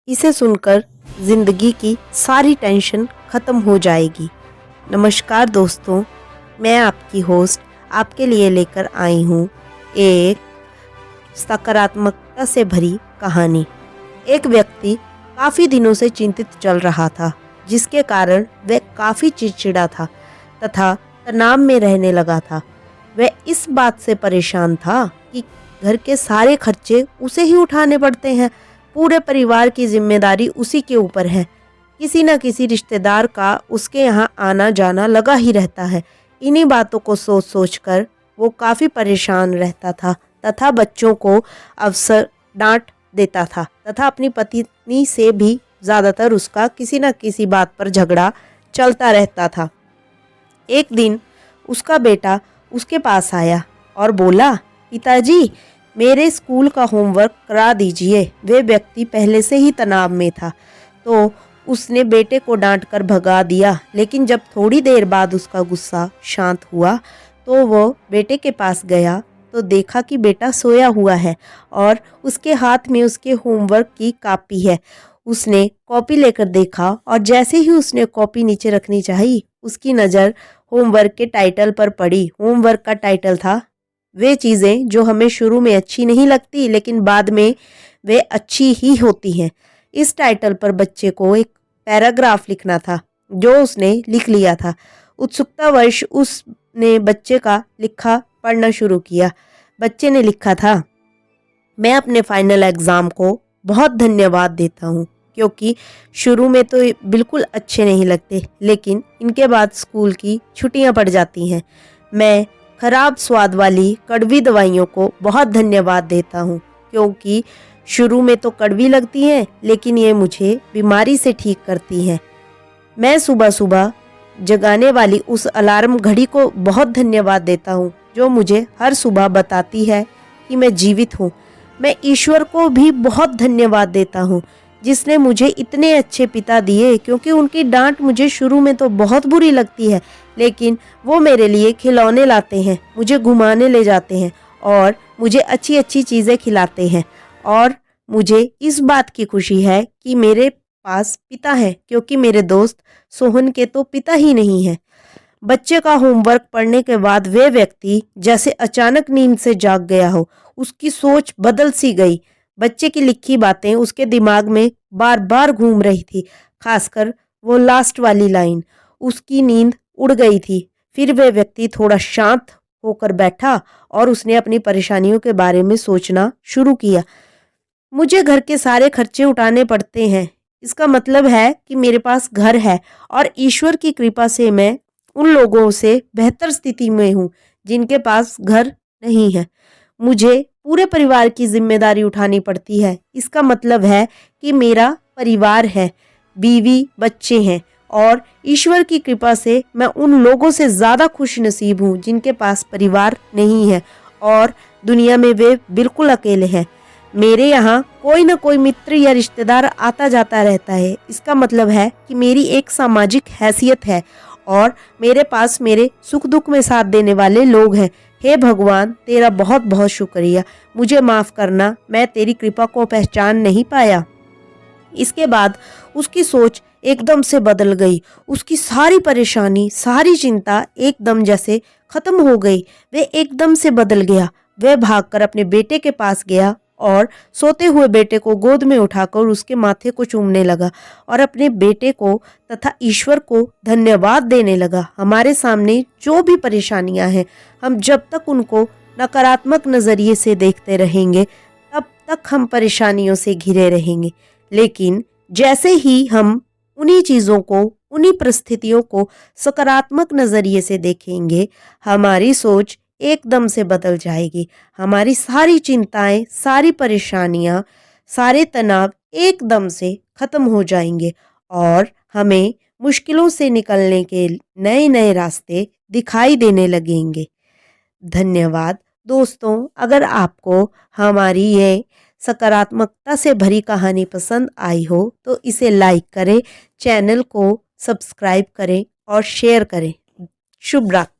इसे सुनकर ज़िंदगी की सारी टेंशन ख़त्म हो जाएगी। नमस्कार दोस्तों, मैं आपकी होस्ट आपके लिए लेकर आई हूँ एक सकारात्मकता से भरी कहानी। एक व्यक्ति काफ़ी दिनों से चिंतित चल रहा था, जिसके कारण वह काफ़ी चिड़चिड़ा था तथा तनाव में रहने लगा था। वह इस बात से परेशान था कि घर के सारे खर्चे उसे ही उठाने पड़ते हैं, पूरे परिवार की जिम्मेदारी उसी के ऊपर है। किसी न किसी रिश्तेदार का उसके यहाँ आना जाना लगा ही रहता है। इन्हीं बातों को सोच सोच कर वो काफ़ी परेशान रहता था तथा बच्चों को अवसर डांट देता था तथा अपनी पत्नी से भी ज़्यादातर उसका किसी न किसी बात पर झगड़ा चलता रहता था। एक दिन उसका बेटा उसके पास आया और बोला, पिताजी मेरे स्कूल का होमवर्क करा दीजिए। वे व्यक्ति पहले से ही तनाव में था तो उसने बेटे को डांट कर भगा दिया, लेकिन जब थोड़ी देर बाद उसका गुस्सा शांत हुआ तो वो बेटे के पास गया तो देखा कि बेटा सोया हुआ है और उसके हाथ में उसके होमवर्क की कॉपी है। उसने कॉपी लेकर देखा और जैसे ही उसने कॉपी नीचे रखनी चाहिए, उसकी नज़र होमवर्क के टाइटल पर पड़ी। होमवर्क का टाइटल था, वे चीज़ें जो हमें शुरू में अच्छी नहीं लगती लेकिन बाद में वे अच्छी ही होती हैं। इस टाइटल पर बच्चे को एक पैराग्राफ लिखना था, जो उसने लिख लिया था। उत्सुकतावश उसने बच्चे का लिखा पढ़ना शुरू किया। बच्चे ने लिखा था, मैं अपने फाइनल एग्ज़ाम को बहुत धन्यवाद देता हूँ, क्योंकि शुरू में तो बिल्कुल अच्छे नहीं लगते, लेकिन इनके बाद स्कूल की छुट्टियाँ पड़ जाती हैं। मैं खराब स्वाद वाली कड़वी दवाइयों को बहुत धन्यवाद देता हूँ, क्योंकि शुरू में तो कड़वी लगती हैं लेकिन ये मुझे बीमारी से ठीक करती हैं। मैं सुबह सुबह जगाने वाली उस अलार्म घड़ी को बहुत धन्यवाद देता हूँ, जो मुझे हर सुबह बताती है कि मैं जीवित हूँ। मैं ईश्वर को भी बहुत धन्यवाद देता हूँ, जिसने मुझे इतने अच्छे पिता दिए, क्योंकि उनकी डांट मुझे शुरू में तो बहुत बुरी लगती है, लेकिन वो मेरे लिए खिलौने लाते हैं, मुझे घुमाने ले जाते हैं और मुझे अच्छी अच्छी चीज़ें खिलाते हैं। और मुझे इस बात की खुशी है कि मेरे पास पिता है, क्योंकि मेरे दोस्त सोहन के तो पिता ही नहीं है। बच्चे का होमवर्क पढ़ने के बाद वे व्यक्ति जैसे अचानक नींद से जाग गया हो, उसकी सोच बदल सी गई। बच्चे की लिखी बातें उसके दिमाग में बार बार घूम रही थी, खासकर वो लास्ट वाली लाइन। उसकी नींद उड़ गई थी। फिर वे व्यक्ति थोड़ा शांत होकर बैठा और उसने अपनी परेशानियों के बारे में सोचना शुरू किया। मुझे घर के सारे खर्चे उठाने पड़ते हैं, इसका मतलब है कि मेरे पास घर है और ईश्वर की कृपा से मैं उन लोगों से बेहतर स्थिति में हूँ जिनके पास घर नहीं है। मुझे पूरे परिवार की जिम्मेदारी उठानी पड़ती है, इसका मतलब है कि मेरा परिवार है, बीवी बच्चे हैं और ईश्वर की कृपा से मैं उन लोगों से ज़्यादा खुश नसीब हूँ जिनके पास परिवार नहीं है और दुनिया में वे बिल्कुल अकेले हैं। मेरे यहाँ कोई ना कोई मित्र या रिश्तेदार आता जाता रहता है, इसका मतलब है कि मेरी एक सामाजिक हैसियत है और मेरे पास मेरे सुख दुख में साथ देने वाले लोग हैं। हे भगवान, तेरा बहुत बहुत शुक्रिया, मुझे माफ़ करना, मैं तेरी कृपा को पहचान नहीं पाया। इसके बाद उसकी सोच एकदम से बदल गई। उसकी सारी परेशानी, सारी चिंता एकदम जैसे खत्म हो गई। वे एकदम से बदल गया। वह भागकर अपने बेटे के पास गया और सोते हुए बेटे को गोद में उठाकर उसके माथे को चूमने लगा और अपने बेटे को तथा ईश्वर को धन्यवाद देने लगा। हमारे सामने जो भी परेशानियां हैं, हम जब तक उनको नकारात्मक नज़रिए से देखते रहेंगे, तब तक हम परेशानियों से घिरे रहेंगे। लेकिन जैसे ही हम उन्हीं चीज़ों को, उन्हीं परिस्थितियों को सकारात्मक नज़रिए से देखेंगे, हमारी सोच एकदम से बदल जाएगी। हमारी सारी चिंताएं, सारी परेशानियां, सारे तनाव एकदम से ख़त्म हो जाएंगे और हमें मुश्किलों से निकलने के नए नए रास्ते दिखाई देने लगेंगे। धन्यवाद दोस्तों, अगर आपको हमारी ये सकारात्मकता से भरी कहानी पसंद आई हो तो इसे लाइक करें, चैनल को सब्सक्राइब करें और शेयर करें। शुभ रात्रि।